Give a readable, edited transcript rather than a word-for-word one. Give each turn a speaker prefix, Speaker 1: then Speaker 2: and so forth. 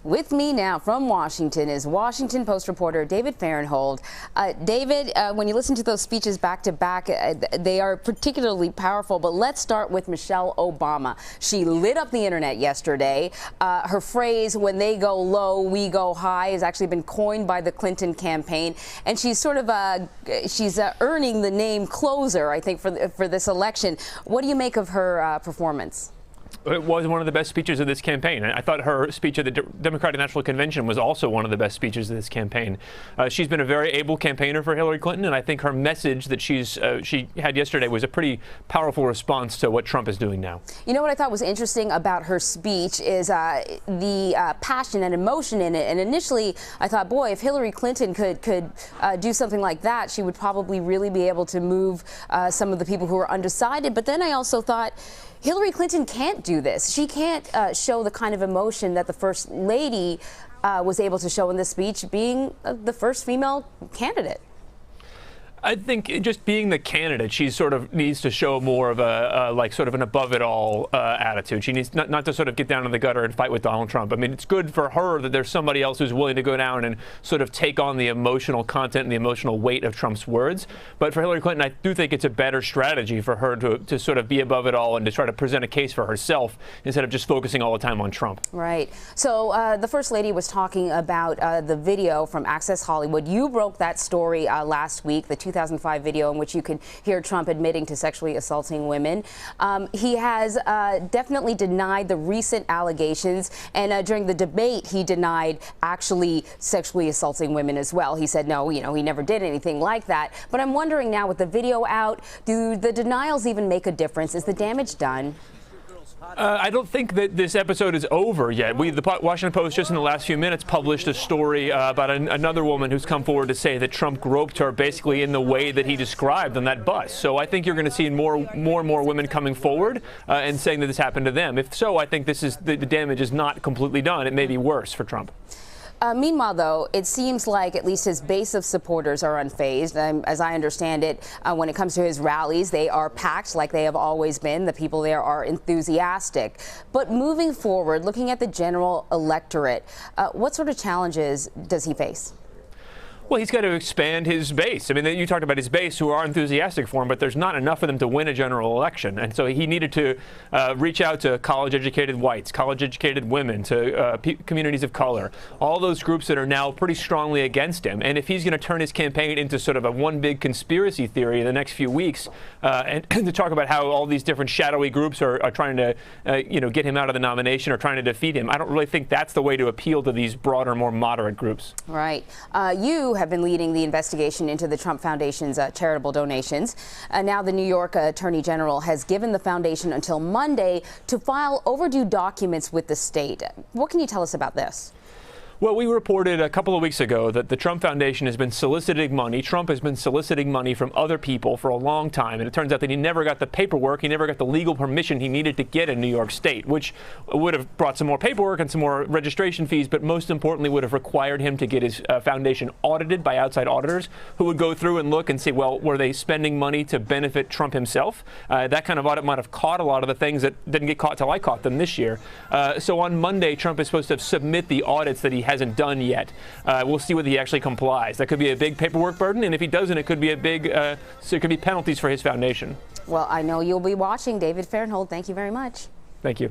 Speaker 1: With me now from Washington is Washington Post reporter David Fahrenthold. David, when you listen to those speeches back to back, they are particularly powerful. But let's start with Michelle Obama. She lit up the internet yesterday. Her phrase, "When they go low, we go high," has actually been coined by the Clinton campaign, and she's sort of earning the name closer, I think, for this election. What do you make of her performance?
Speaker 2: It was one of the best speeches of this campaign. I thought her speech at the Democratic National Convention was also one of the best speeches of this campaign. She's been a very able campaigner for Hillary Clinton, and I think her message that she had yesterday was a pretty powerful response to what Trump is doing now. You
Speaker 1: know what I thought was interesting about her speech is the passion and emotion in it. And initially, I thought, boy, if Hillary Clinton could do something like that, she would probably really be able to move some of the people who are undecided. But then I also thought, Hillary Clinton can't do this. She can't show the kind of emotion that the First Lady was able to show in this speech, being the first female candidate.
Speaker 2: I think just being the candidate, she sort of needs to show more of a sort of an above-it-all attitude. She needs not to sort of get down in the gutter and fight with Donald Trump. I mean, it's good for her that there's somebody else who's willing to go down and sort of take on the emotional content and the emotional weight of Trump's words. But for Hillary Clinton, I do think it's a better strategy for her to sort of be above it all and to try to present a case for herself instead of just focusing all the time on Trump.
Speaker 1: Right. So the First Lady was talking about the video from Access Hollywood. You broke that story last week, the 2005 video in which you can hear Trump admitting to sexually assaulting women. He has definitely denied the recent allegations, and during the debate he denied actually sexually assaulting women as well. He said no, he never did anything like that. But I'm wondering now, with the video out, do the denials even make a difference? Is the damage done?
Speaker 2: I don't think that this episode is over yet. The Washington Post just in the last few minutes published a story about another woman who's come forward to say that Trump groped her basically in the way that he described on that bus. So I think you're going to see more and more women coming forward and saying that this happened to them. If so, I think the damage is not completely done. It may be worse for Trump.
Speaker 1: Meanwhile, though, it seems like at least his base of supporters are unfazed. As I understand it, when it comes to his rallies, they are packed like they have always been. The people there are enthusiastic. But moving forward, looking at the general electorate, what sort of challenges does he face?
Speaker 2: Well, he's got to expand his base. I mean, you talked about his base who are enthusiastic for him, but there's not enough of them to win a general election. And so he needed to reach out to college-educated whites, college-educated women, to communities of color, all those groups that are now pretty strongly against him. And if he's going to turn his campaign into sort of a one big conspiracy theory in the next few weeks, and to talk about how all these different shadowy groups are trying to, get him out of the nomination or trying to defeat him, I don't really think that's the way to appeal to these broader, more moderate groups.
Speaker 1: Right. You have been leading the investigation into the Trump Foundation's charitable donations. Now the New York Attorney General has given the foundation until Monday to file overdue documents with the state. What can you tell us about this?
Speaker 2: Well, we reported a couple of weeks ago that the Trump Foundation has been soliciting money. Trump has been soliciting money from other people for a long time, and it turns out that he never got the paperwork, he never got the legal permission he needed to get in New York State, which would have brought some more paperwork and some more registration fees, but most importantly would have required him to get his foundation audited by outside auditors who would go through and look and see, well, were they spending money to benefit Trump himself? That kind of audit might have caught a lot of the things that didn't get caught till I caught them this year. So on Monday, Trump is supposed to submit the audits that he hasn't done yet. We'll see whether he actually complies. That could be a big paperwork burden, and if he doesn't, it could be a big, so it could be penalties for his foundation.
Speaker 1: Well, I know you'll be watching. David Fahrenthold, thank you very much.
Speaker 2: Thank you.